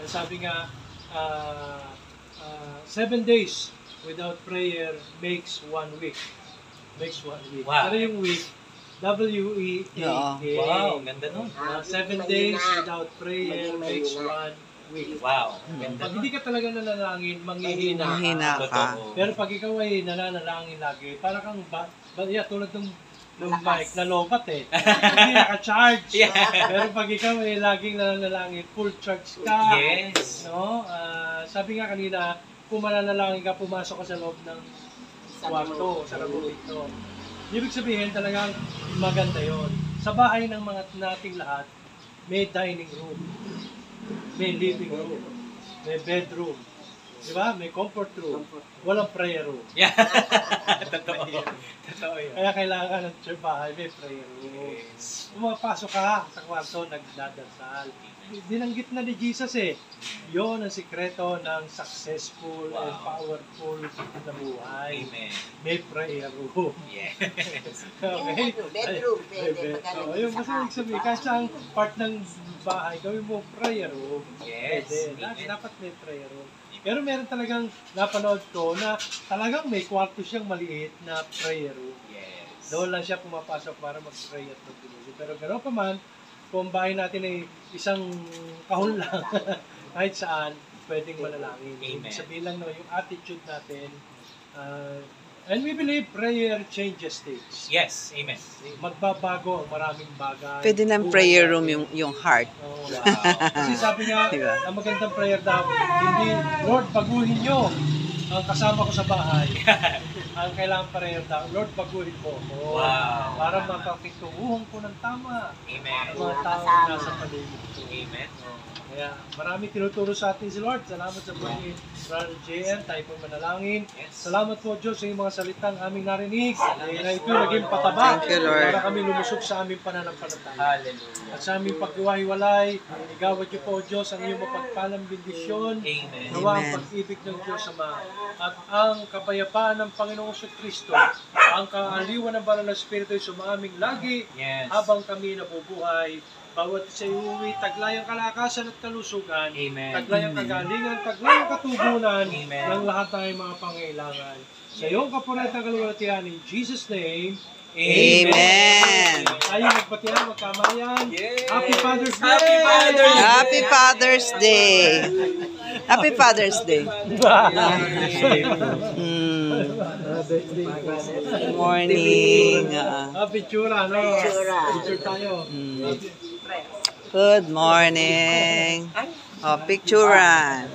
Sabi nga, 7 days without prayer makes 1 week. Makes 1 week. Wow. Pero yung week, W-E-A-K. Wow, ganda nun. 7 days without prayer makes 1 week. Wow, ganda Pag nun. hindi ka talaga nanalangin, manghihina Manghihina ka. ka. Pero pag ikaw ay nananalangin lagi, para kang tulad ng mic na lobat eh. Hindi naka-charge. Pero pag ikaw ay laging nananalangin, full charge ka. Yes. No? Sabi nga kanina, kung mananalangin ka, pumasok ka sa loob ng kwarto, sa dito. Ibig sabihin talagang maganda yon. Sa bahay ng mga nating lahat, may dining room, may living room, may bedroom, di ba? May comfort room, walang prayer room. Yeah. Totoo. Totoo yun. Kaya kailangan ng bahay, may prayer room. Yes. Pumapasok ka sa kwarto, nagdadasal. Dinanggit na ni Jesus eh. Yun ang sikreto ng successful and powerful na buhay. Amen. May prayer room. Yes. Okay? Bedroom, pwede. So, yung mas ibig sabihin, kahit saan part ng bahay, gawin mo prayer room. Yes. Pwede. Amen. Dapat may prayer room. Pero meron talagang napanood ko na talagang may kwarto siyang maliit na prayer room. Yes. Doon lang siya pumapasok para mag-pray at mag-pray. Pero gano'n pa man, kung bahay natin ay isang kahon lang, kahit saan, pwedeng manalangin. Amen. Sabihin lang no, yung attitude natin, and we believe prayer changes things. Yes. Amen. Magbabago ang maraming bagay. Pwede ng prayer room yung heart. Oh, Wow. kasi sabi nga, Diba? ang magandang prayer daw, hindi, Lord, baguhin nyo ang kasama ko sa bahay. Ang kailangan prayer daw, Lord, baguhin mo ako. Wow. Para mapapituhuhan ko ng tama Amen. ang mga tao na nasa paligid ko. Amen. Kaya marami tinuturo sa atin si Lord. Salamat sa buhay ni Brother JM. Tayo po manalangin. Yes. Salamat po Diyos sa iyong mga salitang aming narinig. Na ito naging pataba. Thank you, Lord. Para kami lumusog sa aming pananampalataya. Hallelujah. At sa aming paghiwa-hiwalay, igawad niyo po Diyos ang iyong mapagpalang bendisyon. Amen. Nawa ang Amen. pag-ibig ng Diyos Ama at ang kapayapaan ng Panginoong Kristo, ang kaaliwan ng banal na Espiritu ay sumaming lagi Yes. habang kami nabubuhay. Bawat sa iuwi, taglayang kalakasan at kalusugan, Amen. taglayang kagalingan, taglayang katugunan Amen. ng lahat ng mga pangailangan. Sa iyong kapunan at kaluwalhatian, in Jesus' name, Amen. tayo magpatihan, magkamayan. Yay! Happy Father's Day! Happy Father's Day! Happy Father's Day. Happy Father's Day. Good morning. Picture, no? Picture. Picture tayo. Good morning. Oh, picturean.